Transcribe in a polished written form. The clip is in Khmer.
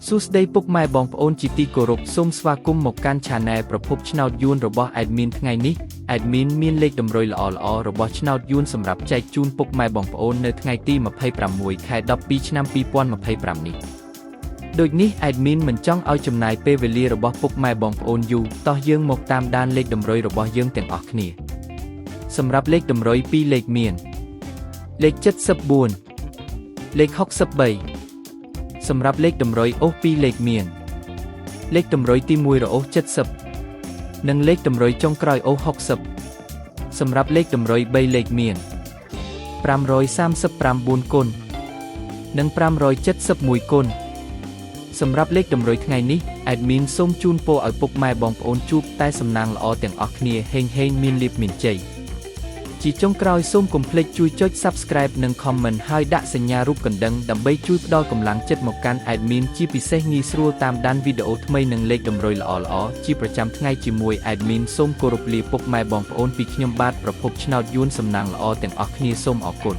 សួស្តីពុកម៉ែបងប្អូនជាទីគោរពសូមស្វាគមន៍មកកាន់ Channel ប្រភពឆ្នោតយួនរបស់ Admin ថ្ងៃនេះ Admin មានលេខតម្រុយល្អៗរបស់ឆ្នោតយួនសម្រាប់ចែកជូនពុកម៉ែបងប្អូននៅថ្ងៃទី26 ខែ 12 ឆ្នាំ 2025 នេះដូចនេះ Admin មិនចង់ឲ្យចំណាយពេលវេលារបស់ពុកម៉ែបងប្អូនយូរតោះយើងមកតាមដានលេខតម្រុយរបស់យើងទាំងអស់គ្នាសម្រាប់លេខតម្រុយ2លេខមានលេខ74លេខ63សម្រាប់លេខតម្រុយអូស2លេខមានលេខតម្រុយទី1រអូស70និងលេខតម្រុយចុងក្រោយអូស60សម្រាប់លេខតម្រុយ3លេខមាន539គុណនិង571គុណសម្រាប់លេខតម្រុយថ្ងៃនេះ Admin សូមជូនពរឲ្យពុកម៉ែបងប្អូនជួបតែសំណាងល្អទាំងអស់គ្នាហេងមានលាភមានជ័យជាចុងក្រោយសូមកុំភ្លេចជួយចុច Subscribe និង Comment ហើយដាក់សញ្ញារូបកណ្ដឹងដើម្បីជួយផ្ដល់កម្លាំងចិត្តមកកាន់ Admin ជាពិសេសងាយស្រួលតាមដានវីដេអូថ្មីនិងលេខតម្រុយល្អៗជាប្រចាំថ្ងៃជាមួយ Admin សូមគោរពលាពុកម៉ែបងប្អូនពីខ្ញុំបាទប្រភពឆ្នោតយួនសំណាងល្អទាំងអស់គ្នាសូមអរគុណ